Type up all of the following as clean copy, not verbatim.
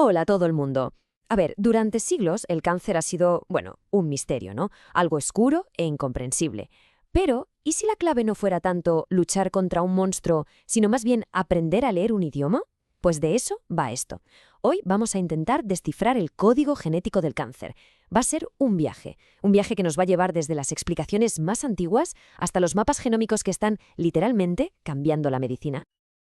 Hola a todo el mundo. A ver, durante siglos el cáncer ha sido, bueno, un misterio, ¿no? Algo oscuro e incomprensible. Pero, ¿y si la clave no fuera tanto luchar contra un monstruo, sino más bien aprender a leer un idioma? Pues de eso va esto. Hoy vamos a intentar descifrar el código genético del cáncer. Va a ser un viaje que nos va a llevar desde las explicaciones más antiguas hasta los mapas genómicos que están literalmente cambiando la medicina.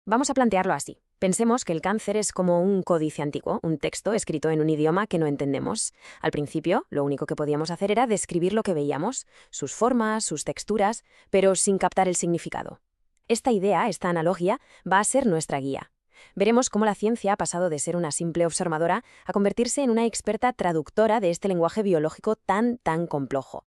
Vamos a plantearlo así. Pensemos que el cáncer es como un códice antiguo, un texto escrito en un idioma que no entendemos. Al principio, lo único que podíamos hacer era describir lo que veíamos, sus formas, sus texturas, pero sin captar el significado. Esta idea, esta analogía, va a ser nuestra guía. Veremos cómo la ciencia ha pasado de ser una simple observadora a convertirse en una experta traductora de este lenguaje biológico tan complejo.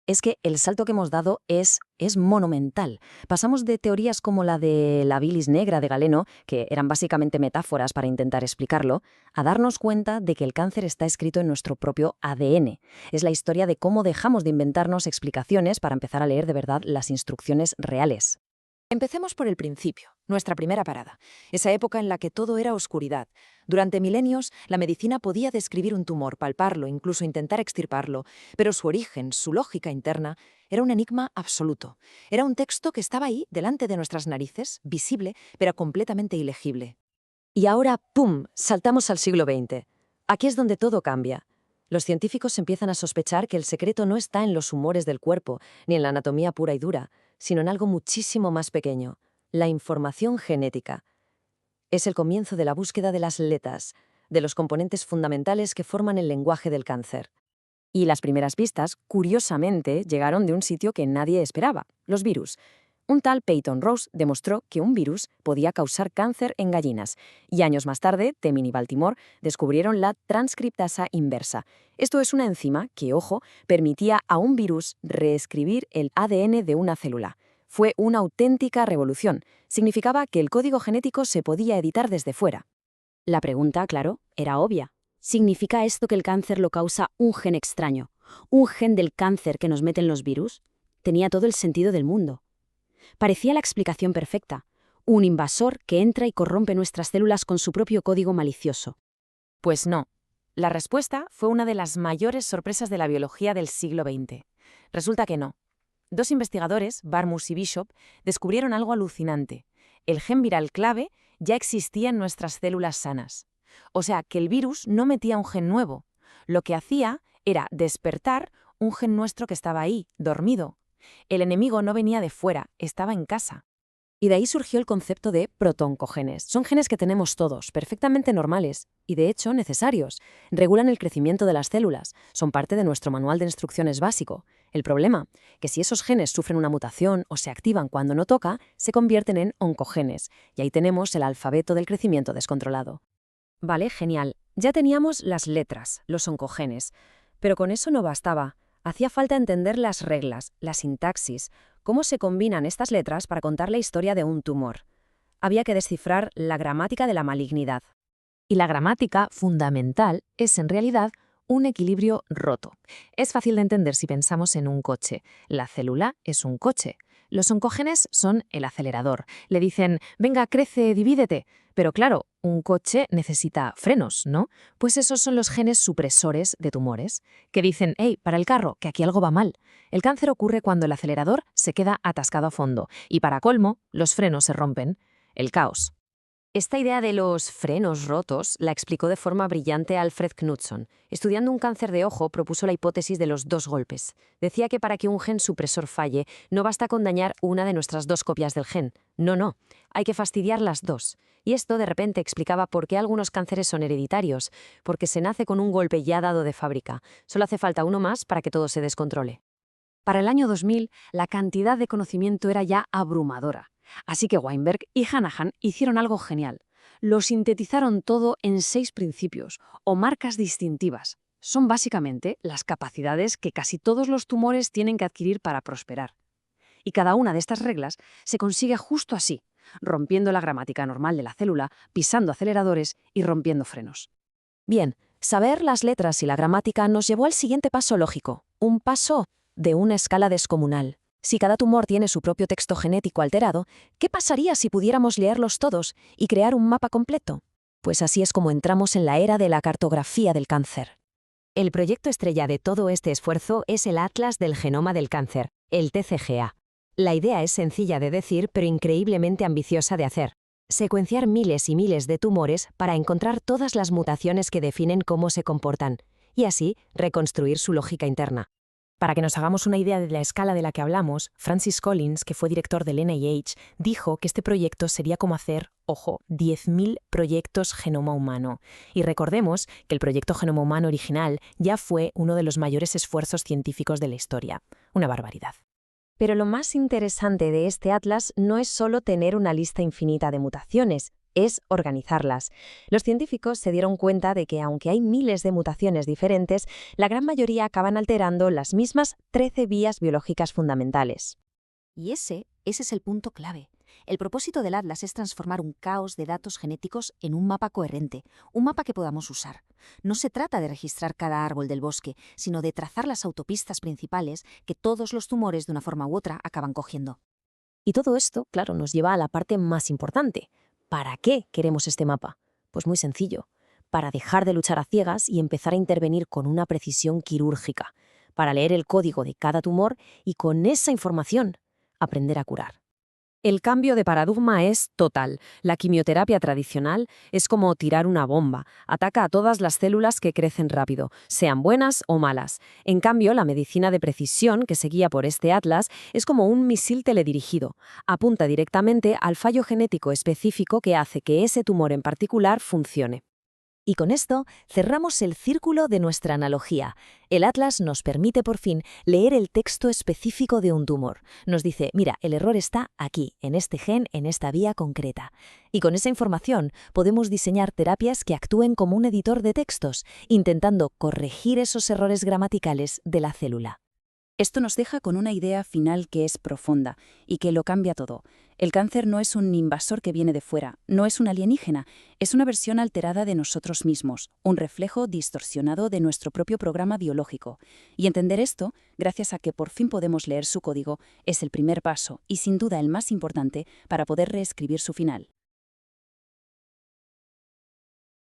Es que el salto que hemos dado es monumental. Pasamos de teorías como la de la bilis negra de Galeno, que eran básicamente metáforas para intentar explicarlo, a darnos cuenta de que el cáncer está escrito en nuestro propio ADN. Es la historia de cómo dejamos de inventarnos explicaciones para empezar a leer de verdad las instrucciones reales. Empecemos por el principio, nuestra primera parada, esa época en la que todo era oscuridad. Durante milenios, la medicina podía describir un tumor, palparlo, incluso intentar extirparlo, pero su origen, su lógica interna, era un enigma absoluto. Era un texto que estaba ahí, delante de nuestras narices, visible, pero completamente ilegible. Y ahora, ¡pum!, saltamos al siglo XX. Aquí es donde todo cambia. Los científicos empiezan a sospechar que el secreto no está en los humores del cuerpo, ni en la anatomía pura y dura, sino en algo muchísimo más pequeño, la información genética. Es el comienzo de la búsqueda de las letras, de los componentes fundamentales que forman el lenguaje del cáncer. Y las primeras pistas, curiosamente, llegaron de un sitio que nadie esperaba, los virus. Un tal Peyton Rose demostró que un virus podía causar cáncer en gallinas, y años más tarde, Temin y Baltimore descubrieron la transcriptasa inversa. Esto es una enzima que, ojo, permitía a un virus reescribir el ADN de una célula. Fue una auténtica revolución. Significaba que el código genético se podía editar desde fuera. La pregunta, claro, era obvia. ¿Significa esto que el cáncer lo causa un gen extraño? ¿Un gen del cáncer que nos meten los virus? Tenía todo el sentido del mundo. Parecía la explicación perfecta. Un invasor que entra y corrompe nuestras células con su propio código malicioso. Pues no. La respuesta fue una de las mayores sorpresas de la biología del siglo XX. Resulta que no. Dos investigadores, Barmus y Bishop, descubrieron algo alucinante. El gen viral clave ya existía en nuestras células sanas. O sea, que el virus no metía un gen nuevo. Lo que hacía era despertar un gen nuestro que estaba ahí, dormido. El enemigo no venía de fuera, estaba en casa. Y de ahí surgió el concepto de protoncogenes. Son genes que tenemos todos, perfectamente normales y de hecho necesarios. Regulan el crecimiento de las células, son parte de nuestro manual de instrucciones básico. El problema, que si esos genes sufren una mutación o se activan cuando no toca, se convierten en oncogenes, y ahí tenemos el alfabeto del crecimiento descontrolado. Vale, genial. Ya teníamos las letras, los oncogenes, pero con eso no bastaba. Hacía falta entender las reglas, la sintaxis, cómo se combinan estas letras para contar la historia de un tumor. Había que descifrar la gramática de la malignidad. Y la gramática fundamental es en realidad un equilibrio roto. Es fácil de entender si pensamos en un coche. La célula es un coche. Los oncogenes son el acelerador. Le dicen, venga, crece, divídete. Pero claro, un coche necesita frenos, ¿no? Pues esos son los genes supresores de tumores, que dicen, hey, para el carro, que aquí algo va mal. El cáncer ocurre cuando el acelerador se queda atascado a fondo. Y para colmo, los frenos se rompen. El caos. Esta idea de los frenos rotos la explicó de forma brillante Alfred Knudson. Estudiando un cáncer de ojo, propuso la hipótesis de los dos golpes. Decía que para que un gen supresor falle, no basta con dañar una de nuestras dos copias del gen. No, hay que fastidiar las dos. Y esto de repente explicaba por qué algunos cánceres son hereditarios, porque se nace con un golpe ya dado de fábrica. Solo hace falta uno más para que todo se descontrole. Para el año 2000, la cantidad de conocimiento era ya abrumadora. Así que Weinberg y Hanahan hicieron algo genial. Lo sintetizaron todo en 6 principios, o marcas distintivas. Son básicamente las capacidades que casi todos los tumores tienen que adquirir para prosperar. Y cada una de estas reglas se consigue justo así, rompiendo la gramática normal de la célula, pisando aceleradores y rompiendo frenos. Bien, saber las letras y la gramática nos llevó al siguiente paso lógico, un paso de una escala descomunal. Si cada tumor tiene su propio texto genético alterado, ¿qué pasaría si pudiéramos leerlos todos y crear un mapa completo? Pues así es como entramos en la era de la cartografía del cáncer. El proyecto estrella de todo este esfuerzo es el Atlas del Genoma del Cáncer, el TCGA. La idea es sencilla de decir, pero increíblemente ambiciosa de hacer. Secuenciar miles y miles de tumores para encontrar todas las mutaciones que definen cómo se comportan, y así reconstruir su lógica interna. Para que nos hagamos una idea de la escala de la que hablamos, Francis Collins, que fue director del NIH, dijo que este proyecto sería como hacer, ojo, 10.000 proyectos genoma humano. Y recordemos que el proyecto Genoma Humano original ya fue uno de los mayores esfuerzos científicos de la historia. Una barbaridad. Pero lo más interesante de este atlas no es solo tener una lista infinita de mutaciones, es organizarlas. Los científicos se dieron cuenta de que aunque hay miles de mutaciones diferentes, la gran mayoría acaban alterando las mismas 13 vías biológicas fundamentales. Y ese es el punto clave. El propósito del Atlas es transformar un caos de datos genéticos en un mapa coherente, un mapa que podamos usar. No se trata de registrar cada árbol del bosque, sino de trazar las autopistas principales que todos los tumores de una forma u otra acaban cogiendo. Y todo esto, claro, nos lleva a la parte más importante. ¿Para qué queremos este mapa? Pues muy sencillo. Para dejar de luchar a ciegas y empezar a intervenir con una precisión quirúrgica, para leer el código de cada tumor y con esa información aprender a curar. El cambio de paradigma es total. La quimioterapia tradicional es como tirar una bomba. Ataca a todas las células que crecen rápido, sean buenas o malas. En cambio, la medicina de precisión, que se guía por este atlas, es como un misil teledirigido. Apunta directamente al fallo genético específico que hace que ese tumor en particular funcione. Y con esto cerramos el círculo de nuestra analogía. El atlas nos permite por fin leer el texto específico de un tumor. Nos dice, mira, el error está aquí, en este gen, en esta vía concreta. Y con esa información podemos diseñar terapias que actúen como un editor de textos, intentando corregir esos errores gramaticales de la célula. Esto nos deja con una idea final que es profunda y que lo cambia todo. El cáncer no es un invasor que viene de fuera, no es un alienígena, es una versión alterada de nosotros mismos, un reflejo distorsionado de nuestro propio programa biológico. Y entender esto, gracias a que por fin podemos leer su código, es el primer paso y sin duda el más importante para poder reescribir su final.